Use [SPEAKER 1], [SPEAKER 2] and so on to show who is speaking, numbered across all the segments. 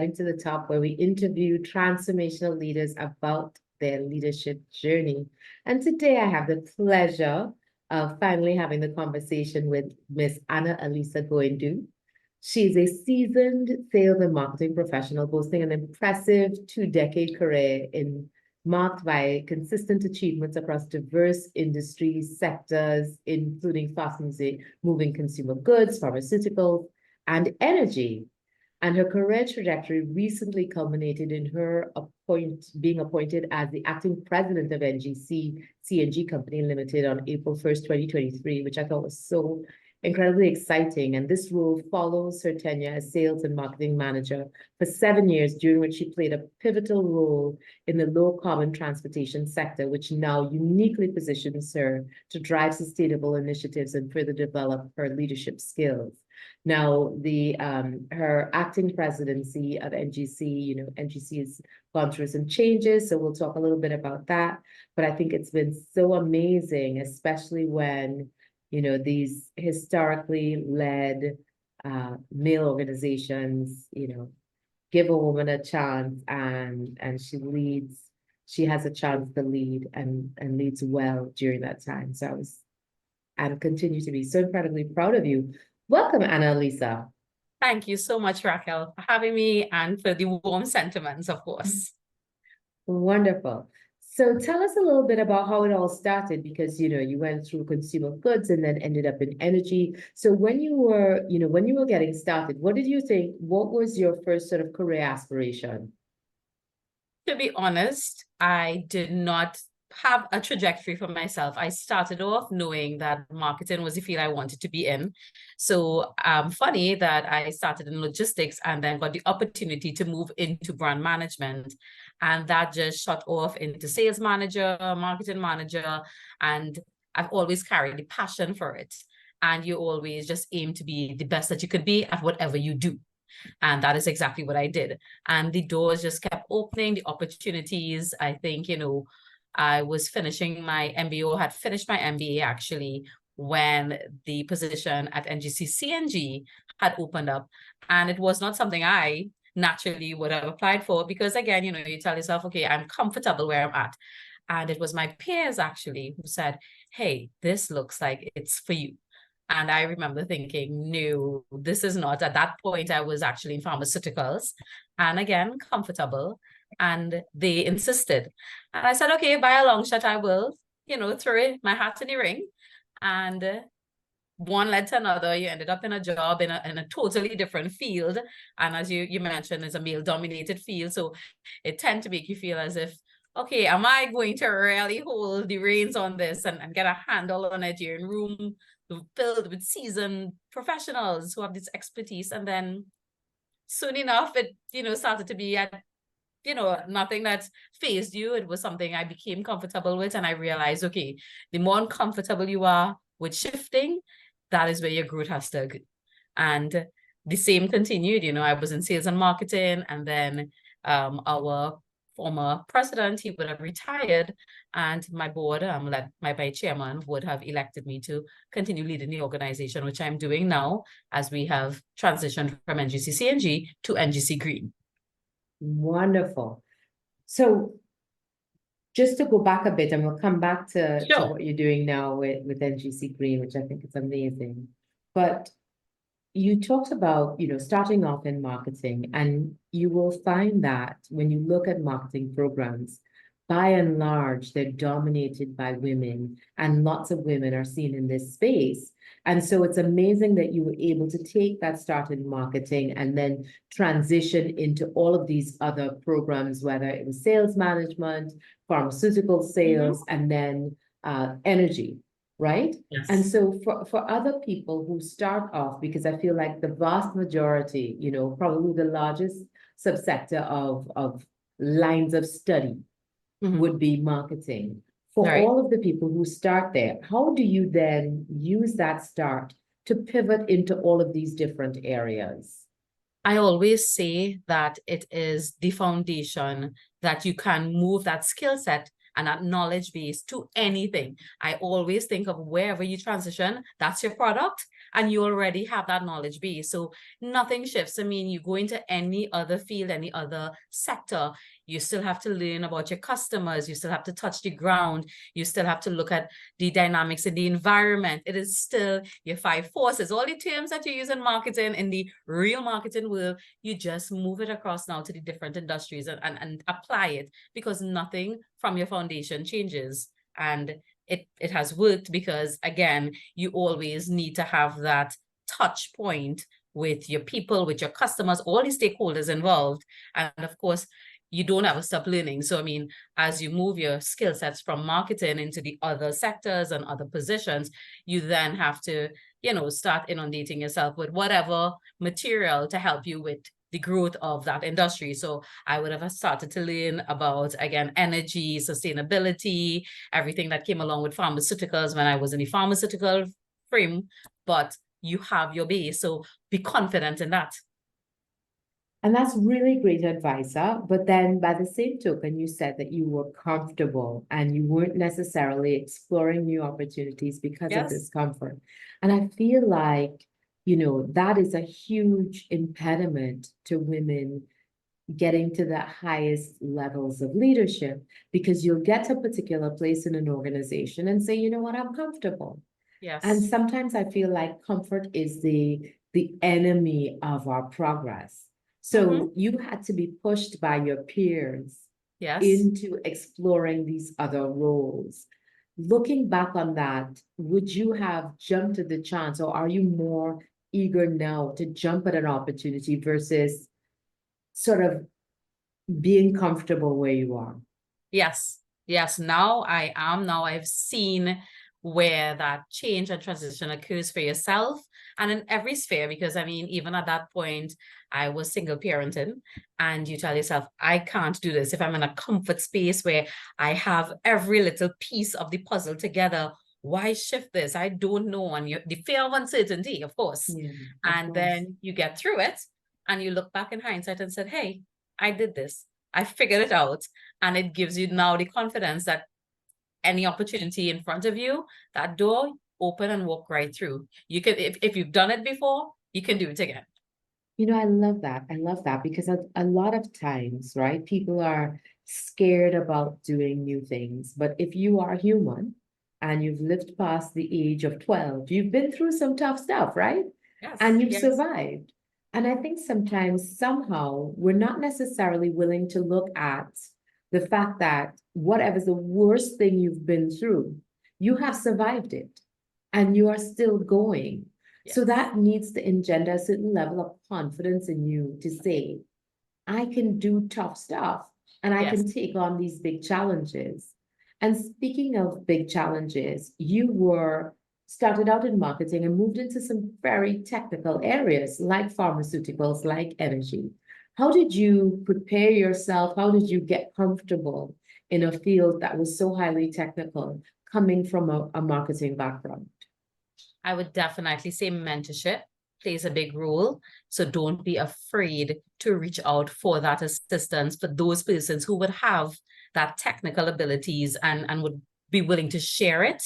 [SPEAKER 1] Getting to the Top, where we interview transformational leaders about their leadership journey. And today I have the pleasure of finally having the conversation with Miss Anna-Alisa Goindoo. She's a seasoned sales and marketing professional, boasting an impressive 2-decade career marked by consistent achievements across diverse industries, sectors, including fast-moving consumer goods, pharmaceuticals, and energy. And her career trajectory recently culminated in her being appointed as the acting president of NGC CNG Company Limited on April 1st, 2023, which I thought was so incredibly exciting. And this role follows her tenure as sales and marketing manager for 7 years, during which she played a pivotal role in the low carbon transportation sector, which now uniquely positions her to drive sustainable initiatives and further develop her leadership skills. Now, her acting presidency of NGC, NGC has gone through some changes, so we'll talk a little bit about that. But I think it's been so amazing, especially when these historically led male organizations, give a woman a chance, and she has a chance to lead and leads well during that time. So and continue to be so incredibly proud of you. Welcome, Anna-Alisa.
[SPEAKER 2] Thank you so much, Racquel, for having me and for the warm sentiments, of course.
[SPEAKER 1] Wonderful. So tell us a little bit about how it all started, because you went through consumer goods and then ended up in energy. So when you were getting started, what did you think? What was your first sort of career aspiration?
[SPEAKER 2] To be honest, I did not have a trajectory for myself. I started off knowing that marketing was the field I wanted to be in. So funny that I started in logistics and then got the opportunity to move into brand management. And that just shot off into sales manager, marketing manager, and I've always carried the passion for it. And you always just aim to be the best that you could be at whatever you do. And that is exactly what I did. And the doors just kept opening, the opportunities. I think, I was finishing my MBA, had finished my MBA actually, when the position at NGC CNG had opened up. And it was not something I naturally would have applied for, because again, you tell yourself, okay, I'm comfortable where I'm at. And it was my peers actually who said, hey, this looks like it's for you. And I remember thinking, no, this is not. At that point, I was actually in pharmaceuticals, and again, comfortable. And they insisted. And I said, okay, by a long shot, I will, throw my hat in the ring. And one led to another. You ended up in a job in a totally different field. And as you mentioned, it's a male-dominated field. So it tends to make you feel as if, okay, am I going to really hold the reins on this and get a handle on it? You're in room filled with seasoned professionals who have this expertise. And then soon enough, it, started to be at, nothing that fazed you. It was something I became comfortable with. And I realized, okay, the more uncomfortable you are with shifting, that is where your growth has to go. And the same continued. I was in sales and marketing, and then our former president, he would have retired, and my board, led my chairman, would have elected me to continue leading the organization, which I'm doing now, as we have transitioned from NGC CNG to NGC Green.
[SPEAKER 1] Wonderful. So just to go back a bit, and we'll come back to what you're doing now with NGC Green, which I think is amazing. But you talked about, starting off in marketing, and you will find that when you look at marketing programs, by and large, they're dominated by women, and lots of women are seen in this space. And so it's amazing that you were able to take that start in marketing and then transition into all of these other programs, whether it was sales management, pharmaceutical sales, and then energy. Right?
[SPEAKER 2] Yes.
[SPEAKER 1] And so for other people who start off, because I feel like the vast majority, probably the largest subsector of lines of study would be marketing. For all of the people who start there, how do you then use that start to pivot into all of these different areas?
[SPEAKER 2] I always say that it is the foundation that you can move that skill set and that knowledge base to anything. I always think of wherever you transition, that's your product, and you already have that knowledge base. So nothing shifts. I mean, you go into any other field, any other sector, you still have to learn about your customers. You still have to touch the ground. You still have to look at the dynamics in the environment. It is still your five forces, all the terms that you use in marketing, in the real marketing world, you just move it across now to the different industries and apply it, because nothing from your foundation changes. And it has worked because, again, you always need to have that touch point with your people, with your customers, all the stakeholders involved. And of course, you don't ever stop learning. So, I mean, as you move your skill sets from marketing into the other sectors and other positions, you then have to, start inundating yourself with whatever material to help you with the growth of that industry. So I would have started to learn about, again, energy, sustainability, everything that came along with pharmaceuticals when I was in the pharmaceutical frame, but you have your base. So be confident in that.
[SPEAKER 1] And that's really great advice, huh? But then by the same token, you said that you were comfortable and you weren't necessarily exploring new opportunities because of discomfort. And I feel like, that is a huge impediment to women getting to the highest levels of leadership, because you'll get to a particular place in an organization and say, you know what, I'm comfortable.
[SPEAKER 2] Yes.
[SPEAKER 1] And sometimes I feel like comfort is the enemy of our progress. So you had to be pushed by your peers into exploring these other roles. Looking back on that, would you have jumped at the chance, or are you more eager now to jump at an opportunity versus sort of being comfortable where you are?
[SPEAKER 2] Yes. Now I am. Now I've seen where that change and transition occurs for yourself and in every sphere, because I mean, even at that point, I was single parenting, and you tell yourself, I can't do this if I'm in a comfort space where I have every little piece of the puzzle together. Why shift this? I don't know. And the fear of uncertainty, of course. Then you get through it and you look back in hindsight and said, hey, I did this. I figured it out. And it gives you now the confidence that any opportunity in front of you, that door, open and walk right through. You can, if you've done it before, you can do it again.
[SPEAKER 1] I love that. I love that, because a lot of times, right, people are scared about doing new things. But if you are human and you've lived past the age of 12, you've been through some tough stuff, right?
[SPEAKER 2] Yes.
[SPEAKER 1] And you've survived. And I think sometimes, somehow, we're not necessarily willing to look at the fact that whatever's the worst thing you've been through, you have survived it and you are still going. So that needs to engender a certain level of confidence in you to say, I can do tough stuff and I can take on these big challenges. And speaking of big challenges, you started out in marketing and moved into some very technical areas like pharmaceuticals, like energy. How did you prepare yourself? How did you get comfortable in a field that was so highly technical, coming from a marketing background?
[SPEAKER 2] I would definitely say mentorship plays a big role. So don't be afraid to reach out for that assistance for those persons who would have that technical abilities and would be willing to share it.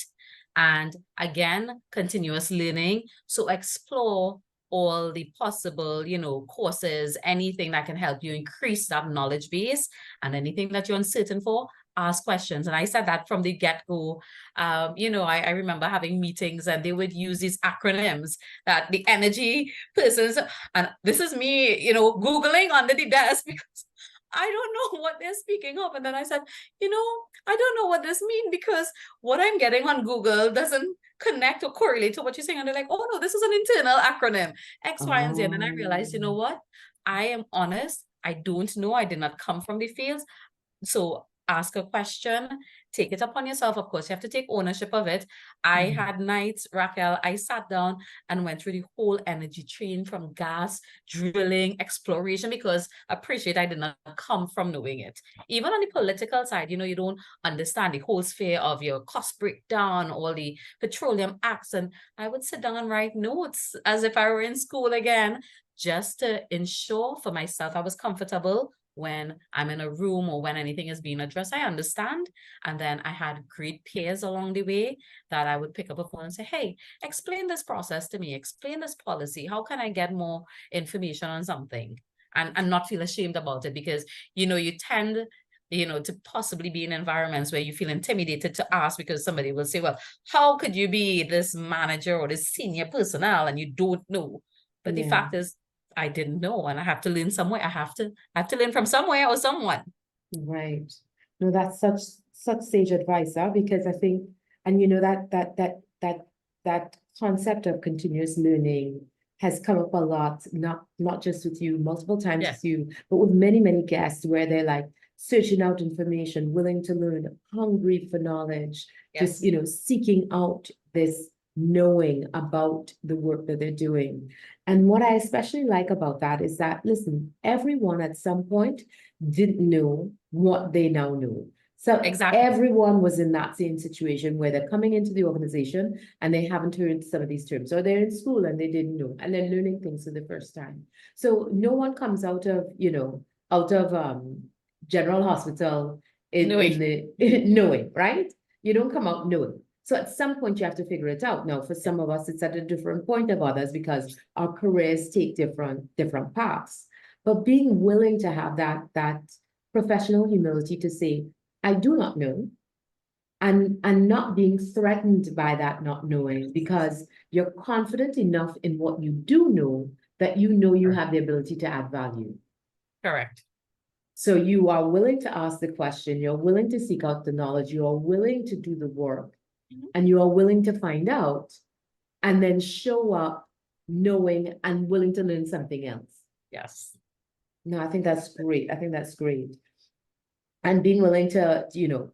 [SPEAKER 2] And again, continuous learning. So explore all the possible, courses, anything that can help you increase that knowledge base, and anything that you're uncertain for, ask questions. And I said that from the get-go. I remember having meetings and they would use these acronyms that the energy persons, and this is me, Googling under the desk because I don't know what they're speaking of. And then I said, I don't know what this means, because what I'm getting on Google doesn't connect or correlate to what you're saying. And they're like, oh no, this is an internal acronym, X, Y, and Z. And then I realized, you know what? I am honest. I don't know. I did not come from the fields. So ask a question, take it upon yourself. Of course, you have to take ownership of it. I had nights, Racquel, I sat down and went through the whole energy chain from gas, drilling, exploration, because appreciate I did not come from knowing it. Even on the political side, you don't understand the whole sphere of your cost breakdown, all the petroleum acts. And I would sit down and write notes as if I were in school again, just to ensure for myself I was comfortable when I'm in a room or when anything is being addressed, I understand. And then I had great peers along the way that I would pick up a phone and say, hey, explain this process to me, explain this policy. How can I get more information on something? And not feel ashamed about it, because, you tend, to possibly be in environments where you feel intimidated to ask, because somebody will say, well, how could you be this manager or this senior personnel and you don't know? But the
[SPEAKER 1] Yeah.
[SPEAKER 2] fact is, I didn't know, and I have to learn somewhere. I have to learn from somewhere or someone.
[SPEAKER 1] Right. No, that's such sage advice, because I think, and that concept of continuous learning has come up a lot, not just with you, multiple times
[SPEAKER 2] Yes.
[SPEAKER 1] with you, but with many, many guests, where they're like searching out information, willing to learn, hungry for knowledge,
[SPEAKER 2] Yes.
[SPEAKER 1] just, seeking out this knowing about the work that they're doing. And what I especially like about that is that, listen, everyone at some point didn't know what they now know. So
[SPEAKER 2] Exactly.
[SPEAKER 1] everyone was in that same situation where they're coming into the organization and they haven't heard some of these terms, or they're in school and they didn't know, and they're learning things for the first time. So no one comes out of, General Hospital in the knowing, right? You don't come out knowing. So at some point you have to figure it out. Now, for some of us, it's at a different point of others, because our careers take different paths. But being willing to have that professional humility to say, I do not know, and not being threatened by that not knowing, because you're confident enough in what you do know that you have the ability to add value.
[SPEAKER 2] Correct.
[SPEAKER 1] So you are willing to ask the question, you're willing to seek out the knowledge, you are willing to do the work, and you are willing to find out, and then show up knowing and willing to learn something else.
[SPEAKER 2] Yes.
[SPEAKER 1] No, I think that's great. I think that's great. And being willing to,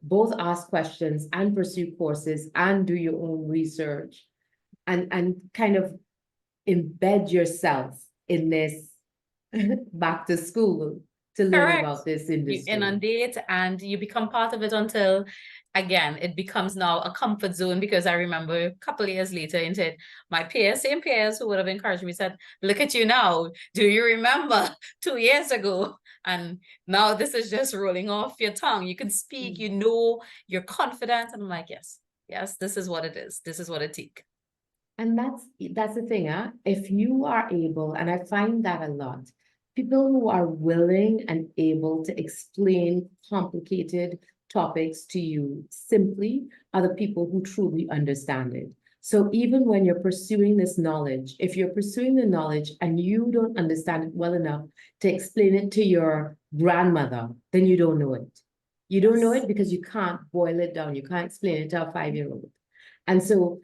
[SPEAKER 1] both ask questions and pursue courses and do your own research, and kind of embed yourself in this back to school to learn
[SPEAKER 2] Correct.
[SPEAKER 1] about this
[SPEAKER 2] You
[SPEAKER 1] industry.
[SPEAKER 2] inundate and you become part of it until, again, it becomes now a comfort zone. Because I remember a couple of years later into it, my peers, same peers who would have encouraged me, said, look at you now. Do you remember 2 years ago? And now this is just rolling off your tongue. You can speak, you're confident. And I'm like, yes, this is what it is. This is what it takes.
[SPEAKER 1] And that's the thing, if you are able, and I find that a lot, people who are willing and able to explain complicated topics to you simply are the people who truly understand it. So even when you're pursuing this knowledge, if you're pursuing the knowledge and you don't understand it well enough to explain it to your grandmother, then you don't know it. You don't know it because you can't boil it down. You can't explain it to a 5-year-old. And so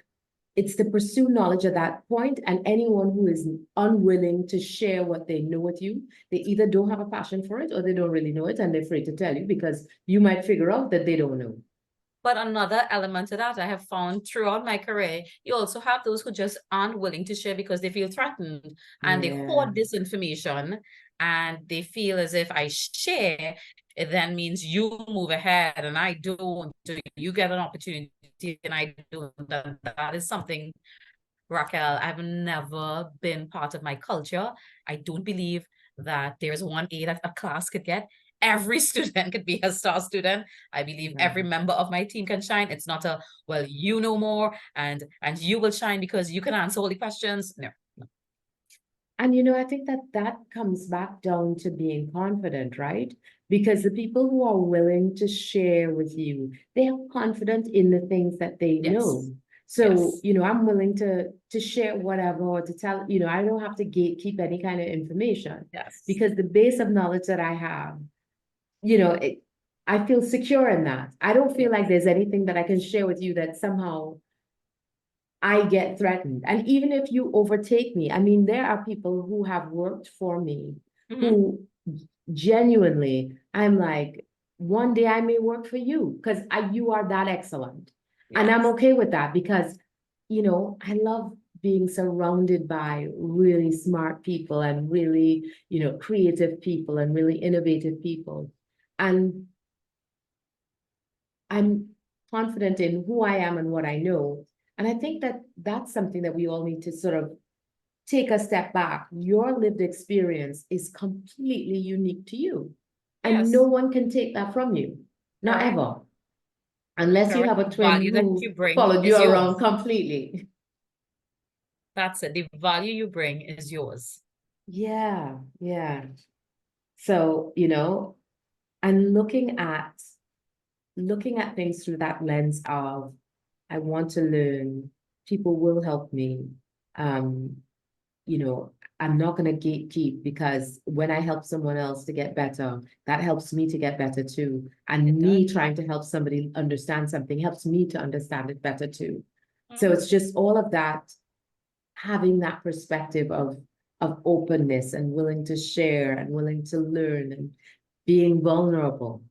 [SPEAKER 1] it's to pursue knowledge at that point, and anyone who is unwilling to share what they know with you, they either don't have a passion for it or they don't really know it and they're afraid to tell you, because you might figure out that they don't know.
[SPEAKER 2] But another element to that I have found throughout my career, you also have those who just aren't willing to share because they feel threatened, and they hoard this information, and they feel as if I share, it then means you move ahead and I don't. You get an opportunity and I don't. And that is something, Racquel, I've never been part of my culture. I don't believe that there is one A that a class could get. Every student could be a star student. I believe every member of my team can shine. It's not a, well, you know more and you will shine because you can answer all the questions. No.
[SPEAKER 1] And I think that comes back down to being confident, right? Because the people who are willing to share with you, they are confident in the things that they know. So, I'm willing to share whatever, or to tell, I don't have to gatekeep any kind of information.
[SPEAKER 2] Yes.
[SPEAKER 1] Because the base of knowledge that I have, I feel secure in that. I don't feel like there's anything that I can share with you that somehow I get threatened. And even if you overtake me, I mean, there are people who have worked for me who genuinely, I'm like, one day I may work for you because you are that excellent. And I'm okay with that because, I love being surrounded by really smart people and really, creative people and really innovative people. And I'm confident in who I am and what I know. And I think that that's something that we all need to sort of take a step back. Your lived experience is completely unique to you. And no
[SPEAKER 2] Yes.
[SPEAKER 1] one can take that from you. Not
[SPEAKER 2] Correct.
[SPEAKER 1] ever. Unless you have
[SPEAKER 2] Correct.
[SPEAKER 1] a
[SPEAKER 2] The
[SPEAKER 1] twin
[SPEAKER 2] value that
[SPEAKER 1] who
[SPEAKER 2] you bring
[SPEAKER 1] followed you
[SPEAKER 2] is
[SPEAKER 1] around
[SPEAKER 2] yours.
[SPEAKER 1] completely.
[SPEAKER 2] That's it. The value you bring is yours.
[SPEAKER 1] Yeah, yeah. So, and looking at things through that lens of I want to learn, people will help me. Um, you know, I'm not going to gatekeep because when I help someone else to get better, that helps me to get better too. And
[SPEAKER 2] It does.
[SPEAKER 1] me trying to help somebody understand something helps me to understand it better too. So
[SPEAKER 2] Mhm.
[SPEAKER 1] it's just all of that, having that perspective of openness and willing to share and willing to learn and being vulnerable.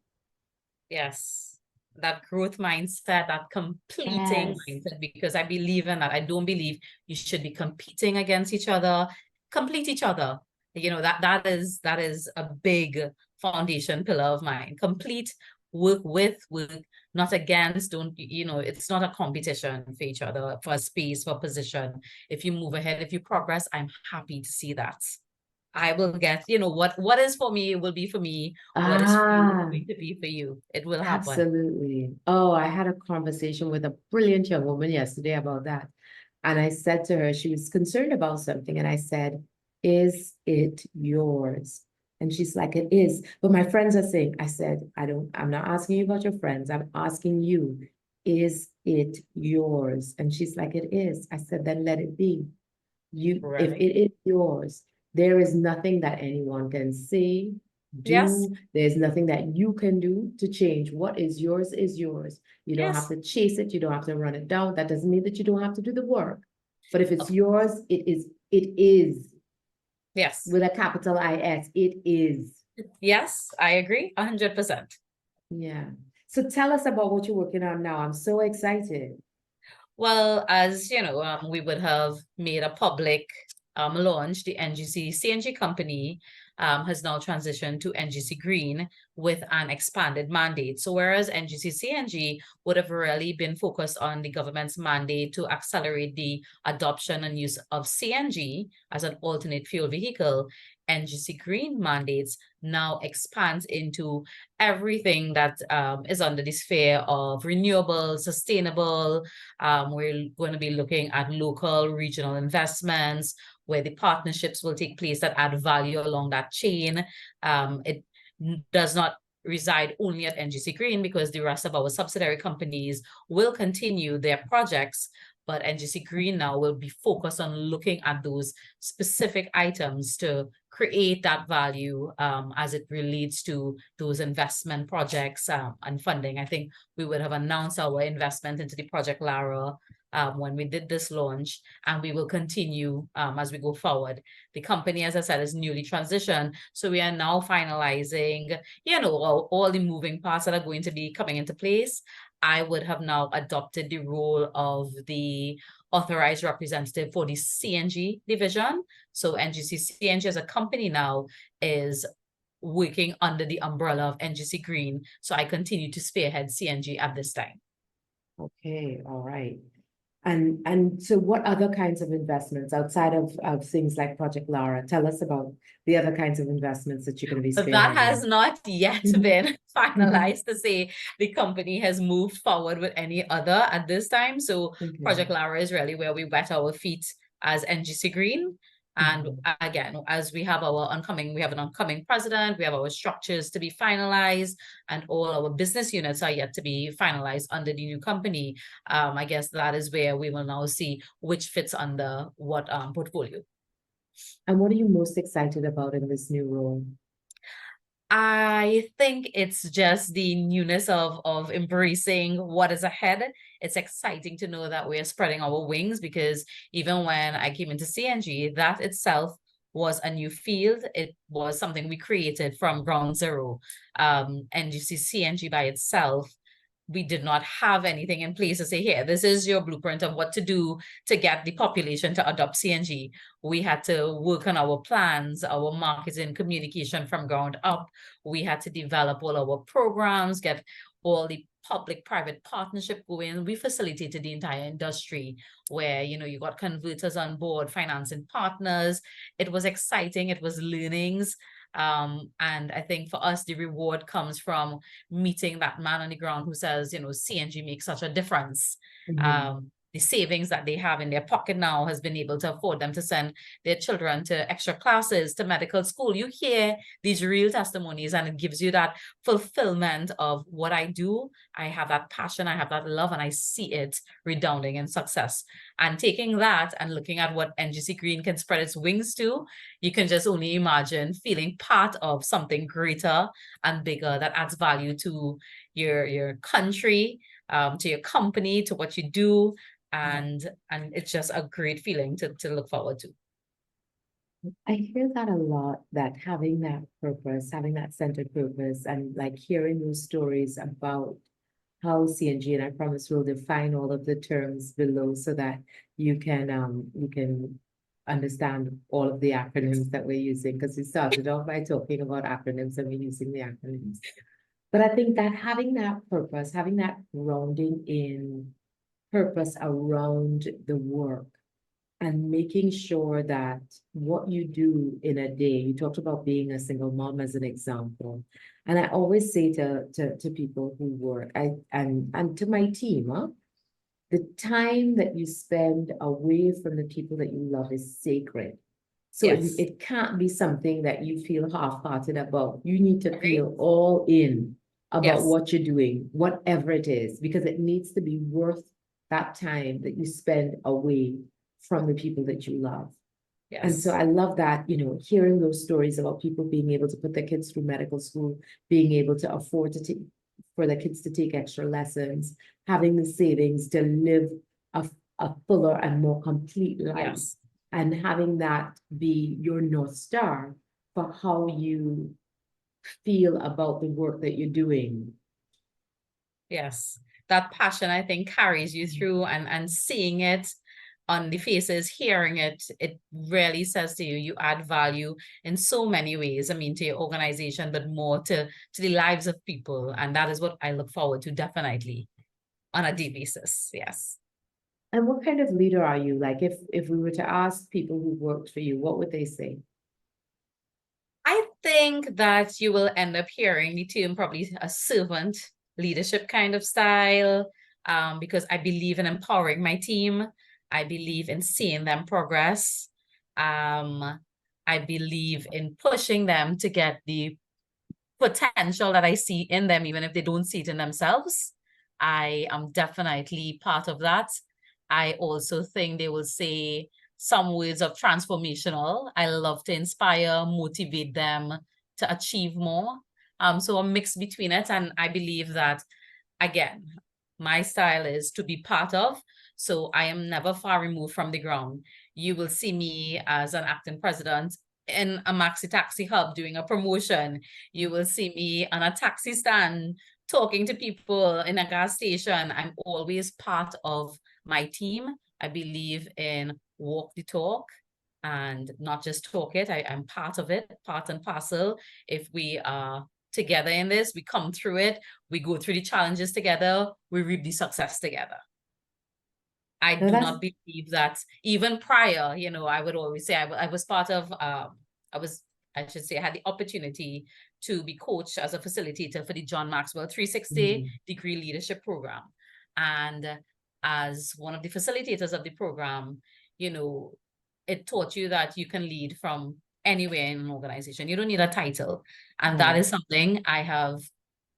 [SPEAKER 2] Yes. That growth mindset, that completing
[SPEAKER 1] Yes.
[SPEAKER 2] mindset, because I believe in that. I don't believe you should be competing against each other. Complete each other. That is a big foundation pillar of mine. Complete, work with, work not against. Don't, it's not a competition for each other, for space, for position. If you move ahead, if you progress, I'm happy to see that. I will get, what is for me will be for me. What is for you is
[SPEAKER 1] Ah,
[SPEAKER 2] going to be for you. It will happen.
[SPEAKER 1] absolutely. Oh, I had a conversation with a brilliant young woman yesterday about that. And I said to her, she was concerned about something. And I said, is it yours? And she's like, it is. But my friends are saying, I said, I'm not asking you about your friends. I'm asking you, is it yours? And she's like, it is. I said, then let it be. If
[SPEAKER 2] Right.
[SPEAKER 1] it is yours, there is nothing that anyone can say,
[SPEAKER 2] Yes.
[SPEAKER 1] do. There's nothing that you can do to change. What is yours is yours. You don't have
[SPEAKER 2] Yes.
[SPEAKER 1] to chase it. You don't have to run it down. That doesn't mean that you don't have to do the work. But if it's
[SPEAKER 2] Of-
[SPEAKER 1] yours, it is
[SPEAKER 2] Yes.
[SPEAKER 1] with a capital IS. It is.
[SPEAKER 2] Yes. I agree 100%.
[SPEAKER 1] Yeah. So tell us about what you're working on now. I'm so excited.
[SPEAKER 2] Well, as you know, we would have made a public launch. The NGC CNG company has now transitioned to NGC Green with an expanded mandate. So whereas NGC CNG would have really been focused on the government's mandate to accelerate the adoption and use of CNG as an alternate fuel vehicle, NGC Green mandates now expands into everything that is under the sphere of renewable, sustainable. We're going to be looking at local, regional investments where the partnerships will take place that add value along that chain. It does not reside only at NGC Green because the rest of our subsidiary companies will continue their projects, but NGC Green now will be focused on looking at those specific items to create that value as it relates to those investment projects and funding. I think we would have announced our investment into the Project Lara when we did this launch, and we will continue as we go forward. The company, as I said, is newly transitioned, so we are now finalizing, all the moving parts that are going to be coming into place. I would have now adopted the role of the authorized representative for the CNG division. So NGC CNG as a company now is working under the umbrella of NGC Green. So I continue to spearhead CNG at this time.
[SPEAKER 1] Okay, all right. And so what other kinds of investments outside of things like Project Lara? Tell us about the other kinds of investments that you're going to be
[SPEAKER 2] But that
[SPEAKER 1] spearheading.
[SPEAKER 2] has not yet been finalized to say the company has moved forward with any other at this time. So
[SPEAKER 1] Okay.
[SPEAKER 2] Project Lara is really where we wet our feet as NGC Green. And again, as we have an oncoming president, we have our structures to be finalized, and all our business units are yet to be finalized under the new company. I guess that is where we will now see which fits under what portfolio.
[SPEAKER 1] And what are you most excited about in this new role?
[SPEAKER 2] I think it's just the newness of embracing what is ahead. It's exciting to know that we're spreading our wings, because even when I came into CNG, that itself was a new field. It was something we created from ground zero. NGC CNG by itself, we did not have anything in place to say, here, this is your blueprint of what to do to get the population to adopt CNG. We had to work on our plans, our marketing, communication from ground up. We had to develop all our programs, get all the public-private partnership going. We facilitated the entire industry where, you got converters on board, financing partners. It was exciting. It was learnings. And I think for us, the reward comes from meeting that man on the ground who says, CNG makes such a difference. The savings that they have in their pocket now has been able to afford them to send their children to extra classes, to medical school. You hear these real testimonies, and it gives you that fulfillment of what I do. I have that passion, I have that love, and I see it redounding in success. And taking that and looking at what NGC Green can spread its wings to, you can just only imagine feeling part of something greater and bigger that adds value to your country, to your company, to what you do. And it's just a great feeling to look forward to.
[SPEAKER 1] I hear that a lot, that having that purpose, having that centered purpose, and like hearing those stories about how CNG, and I promise we'll define all of the terms below so that you can understand all of the acronyms that we're using, because we started off by talking about acronyms and we're using the acronyms. But I think that having that purpose, having that grounding in purpose around the work, and making sure that what you do in a day, you talked about being a single mom as an example. And I always say to people who work, and to my team, the time that you spend away from the people that you love is sacred. So
[SPEAKER 2] Yes.
[SPEAKER 1] it can't be something that you feel half-hearted about. You need to feel all in about what you're doing, whatever it is, because it needs to be worth that time that you spend away from the people that you love. And so I love that, hearing those stories about people being able to put their kids through medical school, being able to afford to take for the kids to take extra lessons, having the savings to live a fuller and more complete life, and having that be your North Star for how you feel about the work that you're doing.
[SPEAKER 2] Yes, that passion, I think, carries you through, and seeing it on the faces, hearing it, it really says to you, you add value in so many ways. I mean, to your organization, but more to the lives of people. And that is what I look forward to definitely on a daily basis. Yes.
[SPEAKER 1] And what kind of leader are you? Like, if we were to ask people who worked for you, what would they say?
[SPEAKER 2] I think that you will end up hearing the term probably a servant leadership kind of style, because I believe in empowering my team. I believe in seeing them progress. I believe in pushing them to get the potential that I see in them, even if they don't see it in themselves. I am definitely part of that. I also think they will say some words of transformational. I love to inspire, motivate them to achieve more. So a mix between it. And I believe that, again, my style is to be part of. So I am never far removed from the ground. You will see me as an acting president in a maxi taxi hub doing a promotion. You will see me on a taxi stand talking to people in a gas station. I'm always part of my team. I believe in walk the talk and not just talk it. I'm part of it, part and parcel. If we are together in this, we come through it, we go through the challenges together, we reap the success together. I do not believe that even prior, I would always say I was part of, I had the opportunity to be coached as a facilitator for the John Maxwell 360 degree leadership program. And as one of the facilitators of the program, it taught you that you can lead from anywhere in an organization. You don't need a title. And that is something I have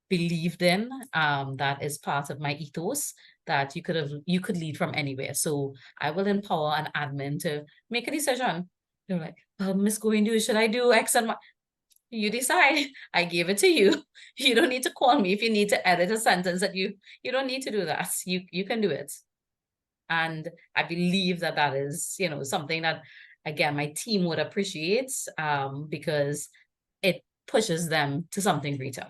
[SPEAKER 2] believed in. That is part of my ethos, that you could lead from anywhere. So I will empower an admin to make a decision. They're like, Miss Goindoo, should I do X and Y? You decide. I gave it to you. You don't need to call me if you need to edit a sentence that you don't need to do that. You can do it. And I believe that is, something that, again, my team would appreciate, because it pushes them to something greater.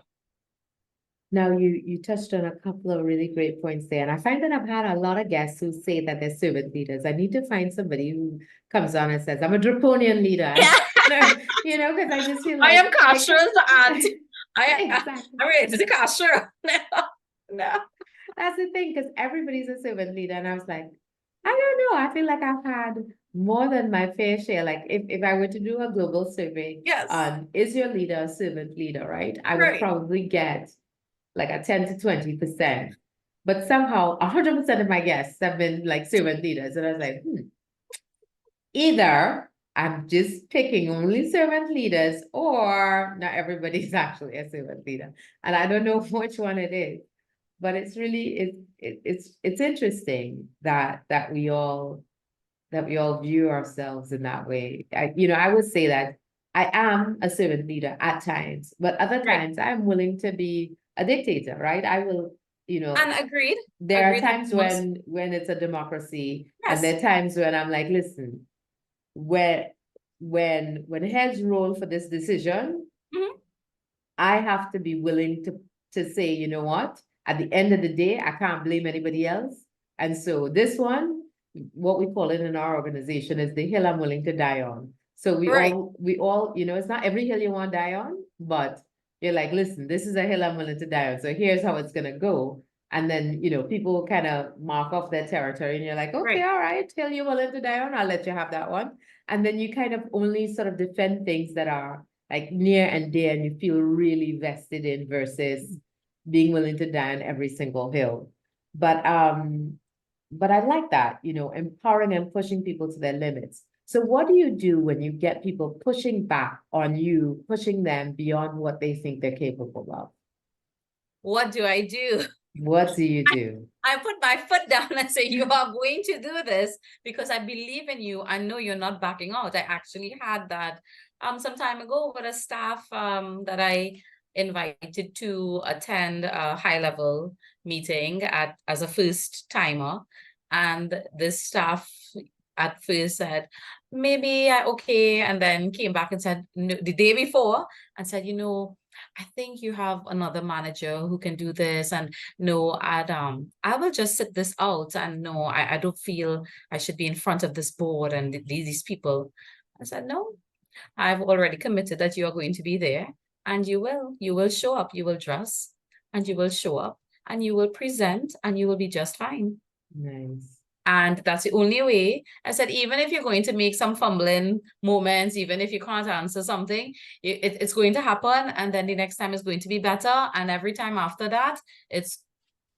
[SPEAKER 1] Now, you touched on a couple of really great points there. And I find that I've had a lot of guests who say that they're servant leaders. I need to find somebody who comes on and says, I'm a draconian leader. Because I just feel like...
[SPEAKER 2] I am cautious and
[SPEAKER 1] exactly.
[SPEAKER 2] I'm ready to cautious. No.
[SPEAKER 1] That's the thing, because everybody's a servant leader. And I was like, I don't know. I feel like I've had more than my fair share. Like if I were to do a global survey
[SPEAKER 2] Yes.
[SPEAKER 1] on is your leader a servant leader, right? I would
[SPEAKER 2] Right.
[SPEAKER 1] probably get like a 10 to 20%. But somehow 100% of my guests have been like servant leaders. And I was like, either I'm just picking only servant leaders, or not everybody's actually a servant leader. And I don't know which one it is. But it's really it's interesting that we all view ourselves in that way. I would say that I am a servant leader at times, but other
[SPEAKER 2] Right.
[SPEAKER 1] times I'm willing to be a dictator, right? I will,
[SPEAKER 2] And agreed.
[SPEAKER 1] there are
[SPEAKER 2] Agreed that
[SPEAKER 1] times
[SPEAKER 2] most,
[SPEAKER 1] when it's a democracy, and
[SPEAKER 2] yes.
[SPEAKER 1] there are times when I'm like, listen, when heads roll for this decision,
[SPEAKER 2] Mhm.
[SPEAKER 1] I have to be willing to say, you know what? At the end of the day, I can't blame anybody else. And so this one, what we call it in our organization is the hill I'm willing to die on. So
[SPEAKER 2] Right.
[SPEAKER 1] we all, it's not every hill you want to die on, but you're like, listen, this is a hill I'm willing to die on. So here's how it's gonna go. And then, people kind of mark off their territory and you're like, okay,
[SPEAKER 2] Right.
[SPEAKER 1] all right, hill you're willing to die on, I'll let you have that one. And then you kind of only sort of defend things that are like near and dear and you feel really vested in versus being willing to die on every single hill. But I like that, empowering and pushing people to their limits. So what do you do when you get people pushing back on you, pushing them beyond what they think they're capable of?
[SPEAKER 2] What do I do?
[SPEAKER 1] What do you do?
[SPEAKER 2] I put my foot down and say, you are going to do this because I believe in you. I know you're not backing out. I actually had that some time ago with a staff that I invited to attend a high-level meeting as a first timer. And this staff at first said, maybe okay, and then came back and said no, the day before and said, I think you have another manager who can do this. And no, I will just sit this out. And no, I don't feel I should be in front of this board and these people. I said, no, I've already committed that you are going to be there and you will show up, you will dress and you will show up and you will present and you will be just fine.
[SPEAKER 1] Nice.
[SPEAKER 2] And that's the only way. I said, even if you're going to make some fumbling moments, even if you can't answer something, it's going to happen. And then the next time is going to be better. And every time after that, it's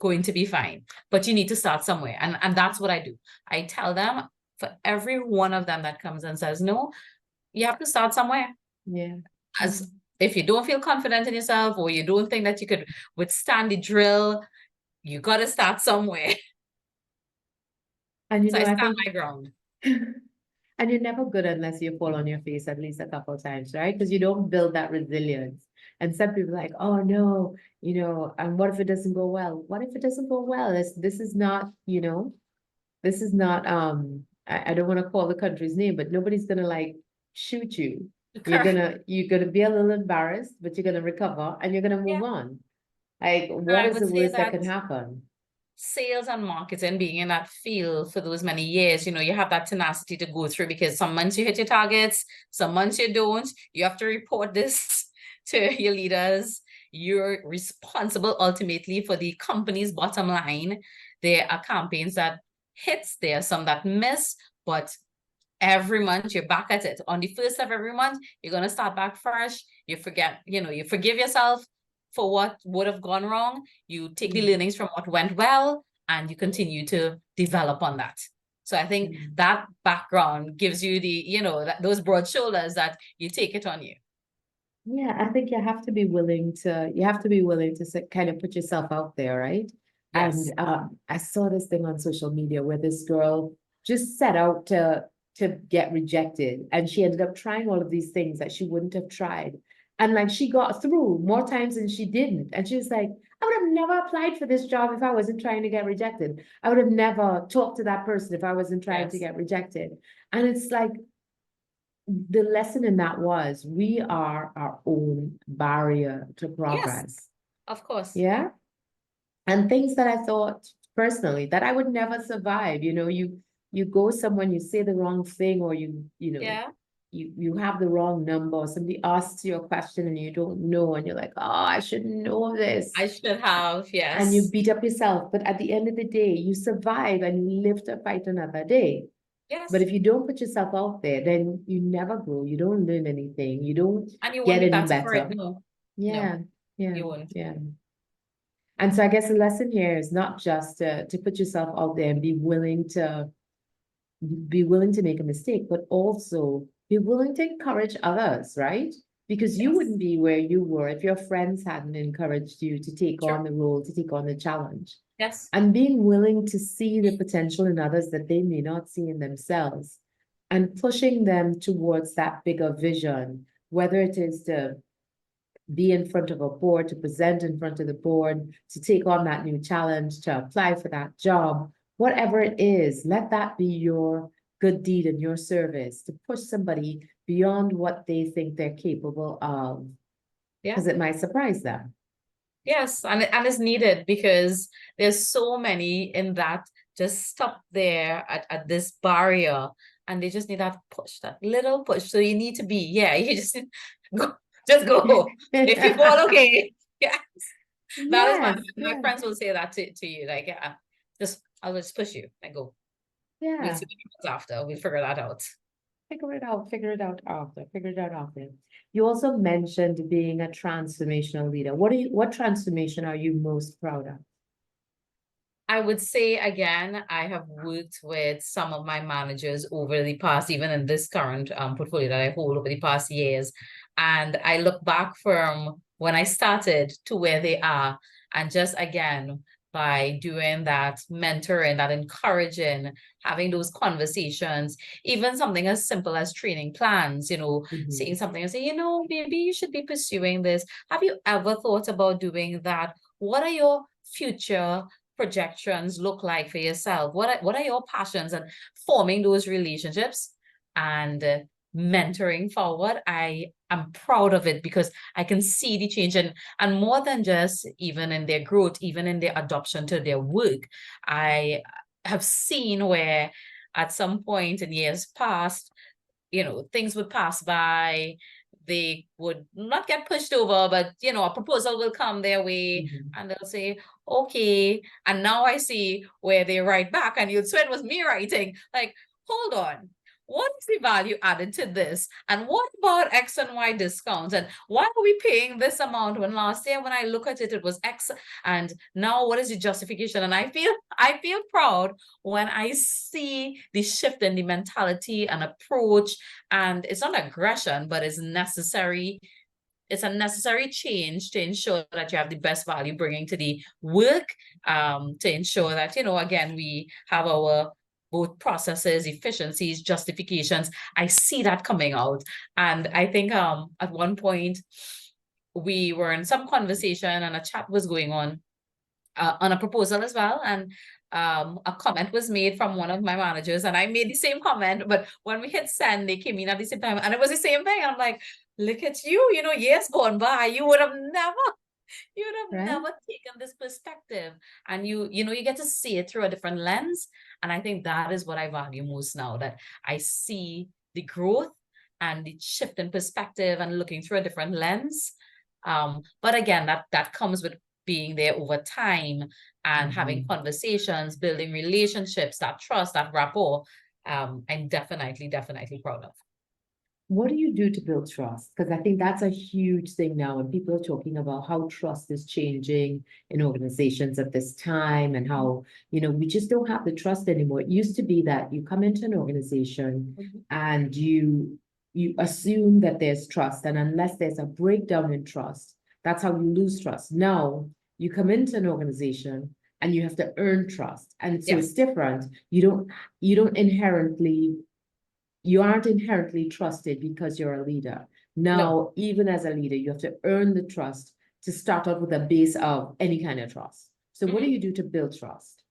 [SPEAKER 2] going to be fine. But you need to start somewhere. And that's what I do. I tell them, for every one of them that comes and says, no, you have to start somewhere.
[SPEAKER 1] Yeah.
[SPEAKER 2] As if you don't feel confident in yourself or you don't think that you could withstand the drill, you got to start somewhere.
[SPEAKER 1] And
[SPEAKER 2] So I
[SPEAKER 1] I
[SPEAKER 2] stand
[SPEAKER 1] think
[SPEAKER 2] my ground.
[SPEAKER 1] and you're never good unless you fall on your face at least a couple of times, right? Because you don't build that resilience. And some people are like, oh no, and what if it doesn't go well? What if it doesn't go well? This is not, this is not I don't want to call the country's name, but nobody's gonna like shoot you. You're gonna be a little embarrassed, but you're gonna recover and you're gonna move on. Like, what
[SPEAKER 2] I
[SPEAKER 1] is
[SPEAKER 2] would
[SPEAKER 1] the
[SPEAKER 2] say
[SPEAKER 1] worst that
[SPEAKER 2] that
[SPEAKER 1] can happen?
[SPEAKER 2] sales and marketing, being in that field for those many years, you have that tenacity to go through because some months you hit your targets, some months you don't. You have to report this to your leaders. You're responsible ultimately for the company's bottom line. There are campaigns that hits, there are some that miss, but every month you're back at it. On the first of every month, you're going to start back fresh. You forget, you forgive yourself for what would have gone wrong. You take the learnings from what went well and you continue to develop on that. So I think that background gives you the, those broad shoulders that you take it on you.
[SPEAKER 1] Yeah, I think you have to be willing to kind of put yourself out there, right?
[SPEAKER 2] Yes.
[SPEAKER 1] And I saw this thing on social media where this girl just set out to get rejected, and she ended up trying all of these things that she wouldn't have tried. And like she got through more times than she didn't. And she was like, I would have never applied for this job if I wasn't trying to get rejected. I would have never talked to that person if I wasn't trying to get rejected. And it's like, the lesson in that was we are our own barrier to progress.
[SPEAKER 2] Yes, of course.
[SPEAKER 1] Yeah. And things that I thought personally that I would never survive, you go somewhere and you say the wrong thing, or you have the wrong number, or somebody asks you a question and you don't know, and you're like, oh, I should know this.
[SPEAKER 2] I should have, yes.
[SPEAKER 1] And you beat up yourself. But at the end of the day, you survive and you live to fight another day.
[SPEAKER 2] Yes.
[SPEAKER 1] But if you don't put yourself out there, then you never grow. You don't learn anything. You don't
[SPEAKER 2] And you won't
[SPEAKER 1] get
[SPEAKER 2] be
[SPEAKER 1] any
[SPEAKER 2] better for it.
[SPEAKER 1] better.
[SPEAKER 2] No,
[SPEAKER 1] Yeah,
[SPEAKER 2] no,
[SPEAKER 1] yeah,
[SPEAKER 2] you won't.
[SPEAKER 1] yeah. And so I guess the lesson here is not just to put yourself out there and be willing to make a mistake, but also be willing to encourage others, right? Because you
[SPEAKER 2] Yes.
[SPEAKER 1] wouldn't be where you were if your friends hadn't encouraged you to take
[SPEAKER 2] True.
[SPEAKER 1] on the role, to take on the challenge.
[SPEAKER 2] Yes.
[SPEAKER 1] And being willing to see the potential in others that they may not see in themselves and pushing them towards that bigger vision, whether it is to be in front of a board, to present in front of the board, to take on that new challenge, to apply for that job, whatever it is, let that be your good deed and your service to push somebody beyond what they think they're capable of,
[SPEAKER 2] Yeah.
[SPEAKER 1] because it might surprise them.
[SPEAKER 2] Yes, and it's needed because there's so many in that just stop there at this barrier, and they just need that push, that little push. So you need to be, yeah, you just need, go, just go. If you fall, okay. Yes. That is my
[SPEAKER 1] Yes,
[SPEAKER 2] friends will say that to you, like, yeah, I'll just push you and go. We'll
[SPEAKER 1] yeah.
[SPEAKER 2] see what happens after. We'll figure that out.
[SPEAKER 1] Figure it out after. You also mentioned being a transformational leader. What transformation are you most proud of?
[SPEAKER 2] I would say again, I have worked with some of my managers over the past, even in this current portfolio that I hold over the past years. And I look back from when I started to where they are. And just again, by doing that mentoring, that encouraging, having those conversations, even something as simple as training plans, seeing something and say, maybe you should be pursuing this. Have you ever thought about doing that? What are your future projections look like for yourself? What are your passions, and forming those relationships and mentoring forward? I am proud of it because I can see the change, and more than just even in their growth, even in their adoption to their work. I have seen where at some point in years past, things would pass by. They would not get pushed over, but a proposal will come their way and they'll say, okay. And now I see where they write back, and you'd swear it was me writing. Like, hold on. What is the value added to this? And what about X and Y discounts? And why are we paying this amount when last year when I look at it, it was X? And now what is the justification? And I feel proud when I see the shift in the mentality and approach. And it's not aggression, but it's necessary. It's a necessary change to ensure that you have the best value bringing to the work, to ensure that, again, we have our both processes, efficiencies, justifications. I see that coming out. And I think at one point we were in some conversation and a chat was going on a proposal as well. And a comment was made from one of my managers, and I made the same comment. But when we hit send, they came in at the same time, and it was the same thing. I'm like, look at you, years gone by, you would have never taken this perspective. And you get to see it through a different lens. And I think that is what I value most now, that I see the growth and the shift in perspective and looking through a different lens. But again, that comes with being there over time and having conversations, building relationships, that trust, that rapport. I'm definitely proud of.
[SPEAKER 1] What do you do to build trust? Because I think that's a huge thing now, and people are talking about how trust is changing in organizations at this time, and how, we just don't have the trust anymore. It used to be that you come into an organization and you assume that there's trust, and unless there's a breakdown in trust, that's how you lose trust. Now, you come into an organization and you have to earn trust. And so it's different. You aren't inherently trusted because you're a leader. Now, even as a leader, you have to earn the trust to start out with a base of any kind of trust. So what do you do to build trust?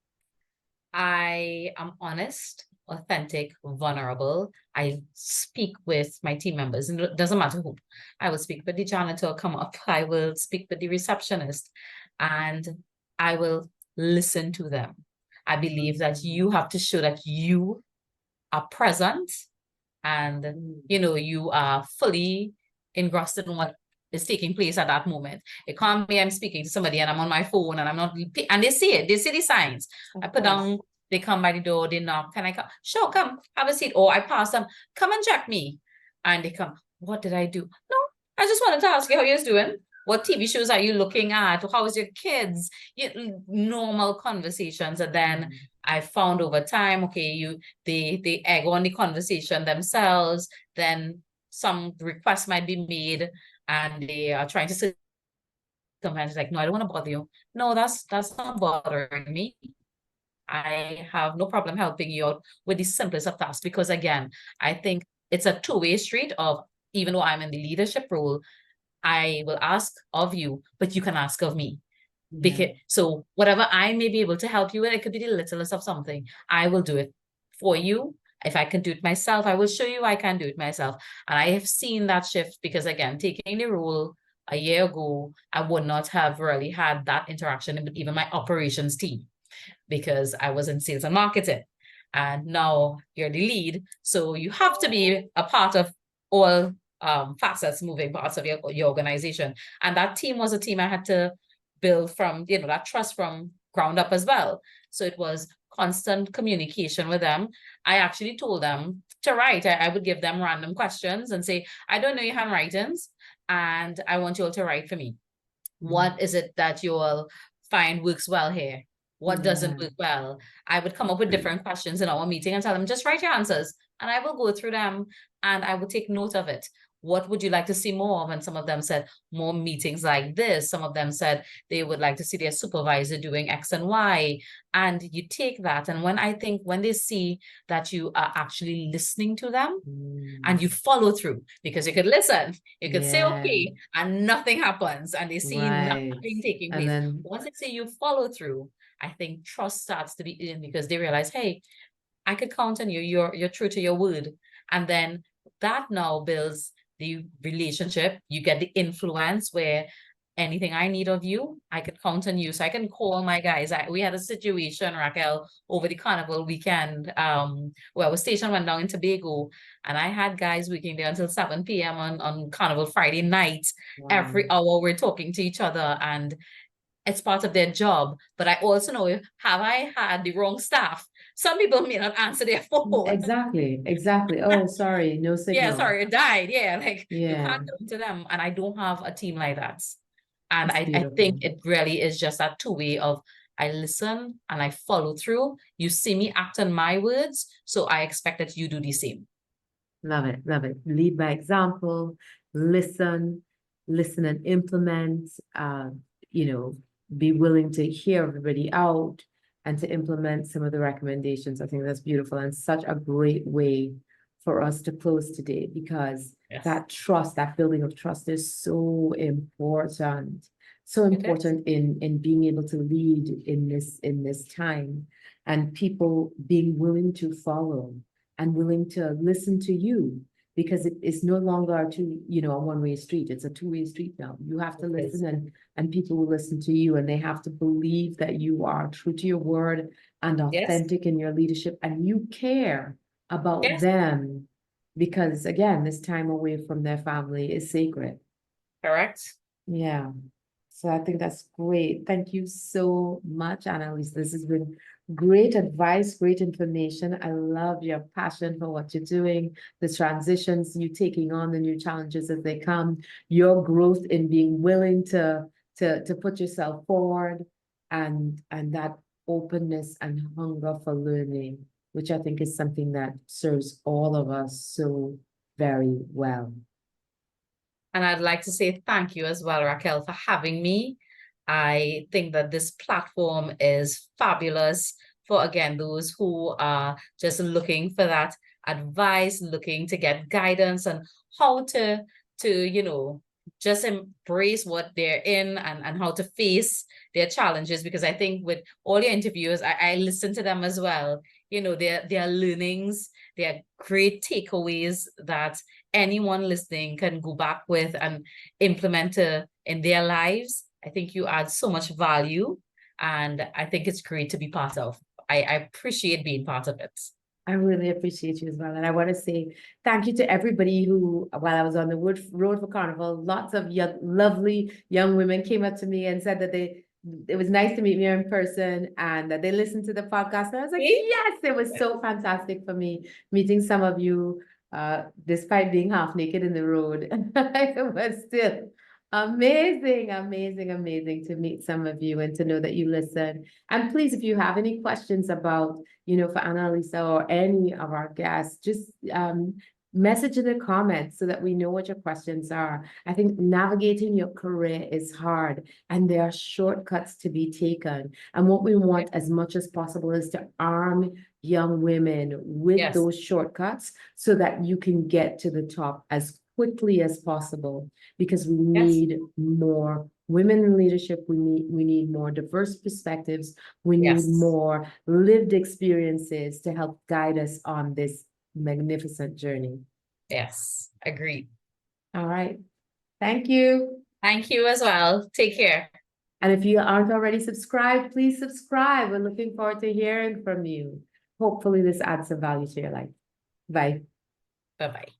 [SPEAKER 2] I am honest, authentic, vulnerable. I speak with my team members, and it doesn't matter who. I will speak with the janitor, come up. I will speak with the receptionist, and I will listen to them. I believe that you have to show that you are present and, you are fully engrossed in what is taking place at that moment. It can't be I'm speaking to somebody and I'm on my phone and I'm not, and they see it, they see the signs. I put down They come by the door, they knock, can I come? Sure, come, have a seat. Or I pass them, come and check me. And they come, what did I do? No, I just wanted to ask you how you're doing. What TV shows are you looking at? How's your kids? Normal conversations. And then I found over time, okay, they egg on the conversation themselves. Then some requests might be made and they are trying to sometimes like, no, I don't want to bother you. No, that's not bothering me. I have no problem helping you out with the simplest of tasks because again, I think it's a two-way street of even though I'm in the leadership role, I will ask of you, but you can ask of me. Because so whatever I may be able to help you with, it could be the littlest of something. I will do it for you. If I can do it myself, I will show you I can do it myself. And I have seen that shift because again, taking the role a year ago, I would not have really had that interaction with even my operations team because I was in sales and marketing. And now you're the lead. So you have to be a part of all facets, moving parts of your organization. And that team was a team I had to build from, that trust from ground up as well. So it was constant communication with them. I actually told them to write. I would give them random questions and say, I don't know your handwritings, and I want you all to write for me. What is it that you all find works well here? What doesn't work well? I would come up with different questions in our meeting and tell them, just write your answers. And I will go through them and I will take note of it. What would you like to see more of? And some of them said more meetings like this. Some of them said they would like to see their supervisor doing X and Y. And you take that. And when they see that you are actually listening to them and you follow through, because you could listen, you could say, okay, and nothing happens. And they see nothing taking place. Then once they say you follow through, I think trust starts to be in because they realize, hey, I could count on you. You're true to your word. And then that now builds the relationship. You get the influence where anything I need of you, I could count on you. So I can call my guys. We had a situation, Racquel, over the carnival weekend, where our station went down in Tobago, and I had guys working there until 7 p.m. on Carnival Friday night. Every hour we're talking to each other, and it's part of their job. But I also know, have I had the wrong staff? Some people may not answer their phone.
[SPEAKER 1] Exactly. Oh, sorry, no signal.
[SPEAKER 2] Yeah, sorry, it died. Yeah, you can't go to them. And I don't have a team like that. And I think it really is just that two-way of I listen and I follow through. You see me act on my words, so I expect that you do the same.
[SPEAKER 1] Love it. Lead by example, listen and implement, be willing to hear everybody out and to implement some of the recommendations. I think that's beautiful and such a great way for us to close today because that trust, that building of trust is so important. So important in being able to lead in this time and people being willing to follow and willing to listen to you. Because it is no longer a one-way street. It's a two-way street now. You have to listen and people will listen to you and they have to believe that you are true to your word and authentic in your leadership and you care about them because again, this time away from their family is sacred.
[SPEAKER 2] Correct.
[SPEAKER 1] Yeah. So I think that's great. Thank you so much, Anna-Alisa. This has been great advice, great information. I love your passion for what you're doing, the transitions you taking on, the new challenges as they come, your growth in being willing to put yourself forward, and that openness and hunger for learning, which I think is something that serves all of us so very well.
[SPEAKER 2] And I'd like to say thank you as well, Racquel, for having me. I think that this platform is fabulous for, again, those who are just looking for that advice, looking to get guidance on how to just embrace what they're in and how to face their challenges. Because I think with all your interviews, I listen to them as well. Their learnings, their great takeaways that anyone listening can go back with and implement in their lives. I think you add so much value and I think it's great to be part of. I appreciate being part of it.
[SPEAKER 1] I really appreciate you as well. And I want to say thank you to everybody who, while I was on the road for Carnival, lots of lovely young women came up to me and said that it was nice to meet you in person, and that they listened to the podcast. And I was like, yes, it was so fantastic for me meeting some of you, despite being half naked in the road. It was still amazing, amazing, amazing to meet some of you and to know that you listen. And please, if you have any questions about, for Anna-Alisa or any of our guests, just message in the comments so that we know what your questions are. I think navigating your career is hard, and there are shortcuts to be taken. And what we want as much as possible is to arm young women with those shortcuts so that you can get to the top as quickly as possible, because we need more women in leadership. We need more diverse perspectives. We need more lived experiences to help guide us on this magnificent journey.
[SPEAKER 2] Yes, agreed.
[SPEAKER 1] All right. Thank you.
[SPEAKER 2] Thank you as well. Take care.
[SPEAKER 1] And if you aren't already subscribed, please subscribe. We're looking forward to hearing from you. Hopefully this adds some value to your life. Bye.
[SPEAKER 2] Bye-bye.